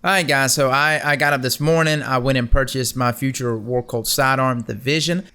Alright guys, so I got up this morning. I went and purchased my future War Cult sidearm, the Vision.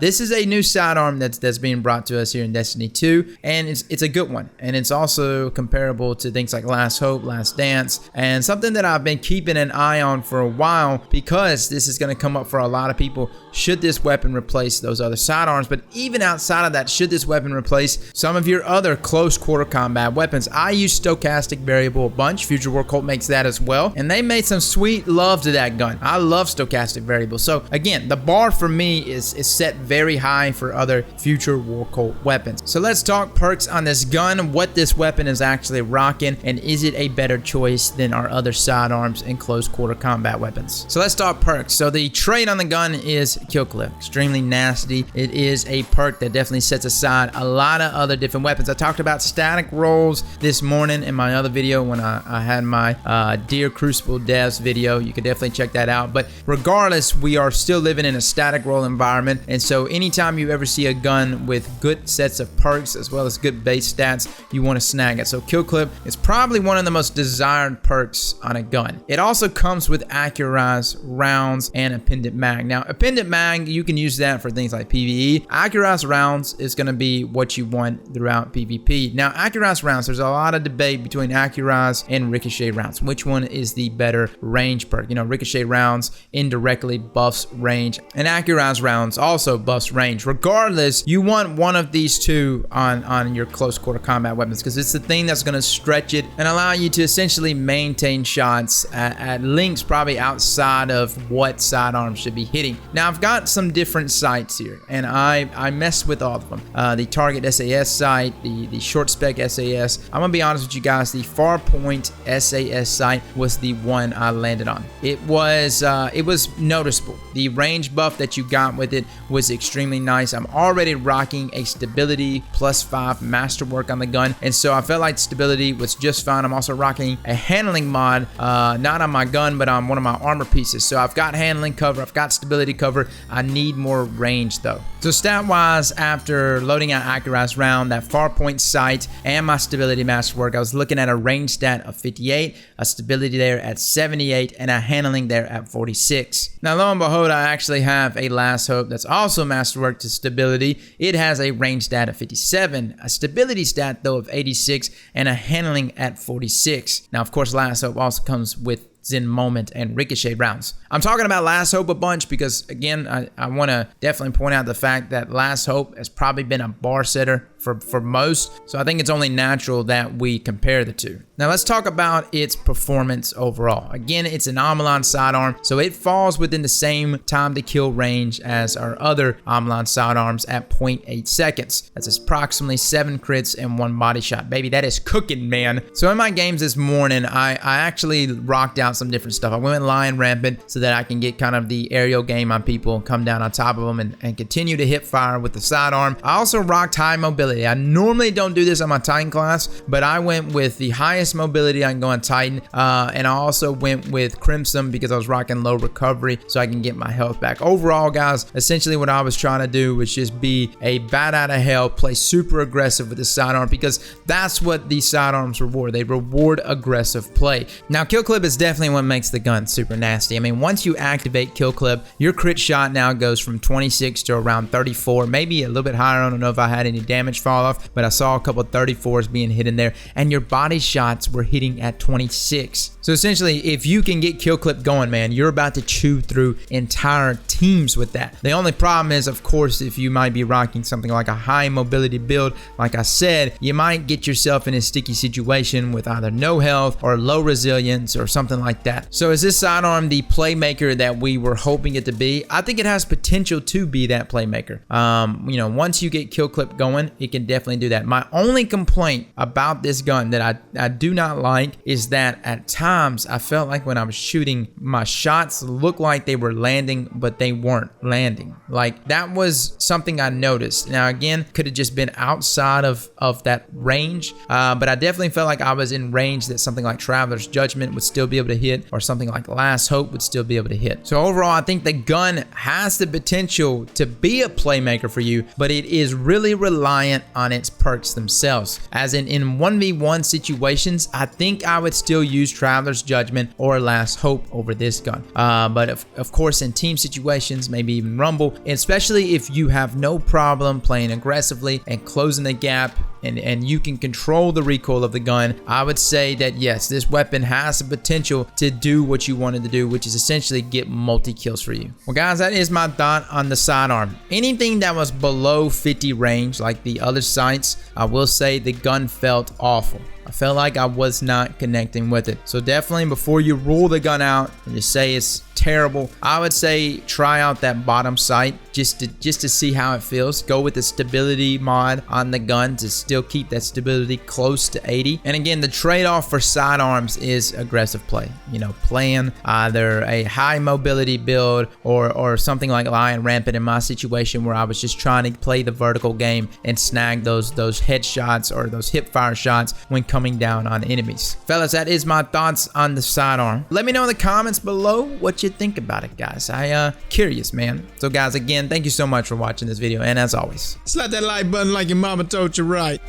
This is a new sidearm that's being brought to us here in Destiny 2, and it's a good one. And it's also comparable to things like Last Hope, Last Dance, and something that I've been keeping an eye on for a while because this is going to come up for a lot of people. Should this weapon replace those other sidearms? But even outside of that, should this weapon replace some of your other close quarter combat weapons? I use stochastic variable a bunch. Future War Cult makes that as well, and they made some sweet love to that gun. I love stochastic variable. So again, the bar for me is set very high for other future War Cult weapons. So let's talk perks on this gun, what this weapon is actually rocking, and is it a better choice than our other sidearms and close quarter combat weapons. So let's talk perks. So the trait on the gun is Killclip. Extremely nasty. It is a perk that definitely sets aside a lot of other different weapons. I talked about static rolls this morning in my other video when I had my Dear Crucible devs video. You could definitely check that out. But regardless, we are still living in a static roll environment, and so anytime you ever see a gun with good sets of perks as well as good base stats, you want to snag it. So Killclip is probably one of the most desired perks on a gun. It also comes with accurized rounds and appended mag. Now appended mag, you can use that for things like PvE. Accurized rounds is going to be what you want throughout PvP. Now accurized rounds, there's a lot of debate between accurized and ricochet rounds. Which one is the better range perk? You know, ricochet rounds indirectly buffs range, and accurized rounds also buffs range. Regardless, you want one of these two on your close quarter combat weapons because it's the thing that's going to stretch it and allow you to essentially maintain shots at lengths probably outside of what sidearms should be hitting. Now I've got some different sights here, and I mess with all of them. The target SAS sight, the short spec SAS. I'm gonna be honest with you guys, the far point SAS sight was the one I landed on. It was noticeable. The range buff that you got with it was extremely nice. I'm already rocking a stability +5 masterwork on the gun, and so I felt like stability was just fine. I'm also rocking a handling mod, not on my gun, but on one of my armor pieces. So I've got handling cover, I've got stability cover. I need more range though. So stat wise, after loading out accurized round, that far point sight, and my stability masterwork, I was looking at a range stat of 58, a stability there at 78, and a handling there at 46. Now lo and behold, I actually have a Last Hope that's also masterwork to stability. It has a range stat of 57, a stability stat though of 86, and a handling at 46. Now of course Last Hope also comes with Zen Moment and ricochet rounds. I'm talking about Last Hope a bunch because again, I want to definitely point out the fact that Last Hope has probably been a bar setter for most, so I think it's only natural that we compare the two. Now let's talk about its performance overall. Again, it's an Omlon sidearm, so it falls within the same time to kill range as our other Omlon sidearms at 0.8 seconds. That's approximately 7 crits and 1 body shot. Baby, that is cooking, man. So in my games this morning, I actually rocked out some different stuff. I went lion rampant so that I can get kind of the aerial game on people and come down on top of them and continue to hit fire with the sidearm. I also rocked high mobility. I normally don't do this on my Titan class, but I went with the highest mobility I can go on Titan, and I also went with Crimson because I was rocking low recovery so I can get my health back. Overall, guys, essentially what I was trying to do was just be a bat out of hell, play super aggressive with the sidearm because that's what these sidearms reward. They reward aggressive play. Now, Killclip is definitely what makes the gun super nasty. I mean, once you activate Killclip, your crit shot now goes from 26 to around 34, maybe a little bit higher. I don't know if I had any damage fall off, but I saw a couple of 34s being hit in there, and your body shots were hitting at 26. So essentially, if you can get Killclip going, man, you're about to chew through entire teams with that. The only problem is, of course, if you might be rocking something like a high mobility build, like I said, you might get yourself in a sticky situation with either no health or low resilience or something like that. So is this sidearm the playmaker that we were hoping it to be? I think it has potential to be that playmaker. You know, once you get Killclip going, it can definitely do that. My only complaint about this gun that I do not like is that at times I felt like when I was shooting, my shots looked like they were landing, but they weren't landing. Like that was something I noticed. Now again, could have just been outside of that range, but I definitely felt like I was in range that something like Traveler's Judgment would still be able to hit, or something like Last Hope would still be able to hit. So overall, I think the gun has the potential to be a playmaker for you, but it is really reliant on its perks themselves. As in 1v1 situations, I think I would still use Traveler's Judgment or Last Hope over this gun. But of course, in team situations, maybe even Rumble, especially if you have no problem playing aggressively and closing the gap, and you can control the recoil of the gun, I would say that yes, this weapon has the potential to do what you wanted to do, which is essentially get multi-kills for you. Well guys, that is my thought on the sidearm. Anything that was below 50 range, like the other sights, I will say the gun felt awful. I felt like I was not connecting with it. So definitely, before you rule the gun out and just say it's terrible, I would say try out that bottom sight just to see how it feels. Go with the stability mod on the gun to still keep that stability close to 80. And again, the trade-off for sidearms is aggressive play. You know, playing either a high mobility build or something like Lion Rampant in my situation, where I was just trying to play the vertical game and snag those headshots or those hip fire shots when coming down on enemies. Fellas, that is my thoughts on the sidearm. Let me know in the comments below what you think about it, guys. I curious, man. So guys, again, thank you so much for watching this video, and as always, slap that like button like your mama told you right.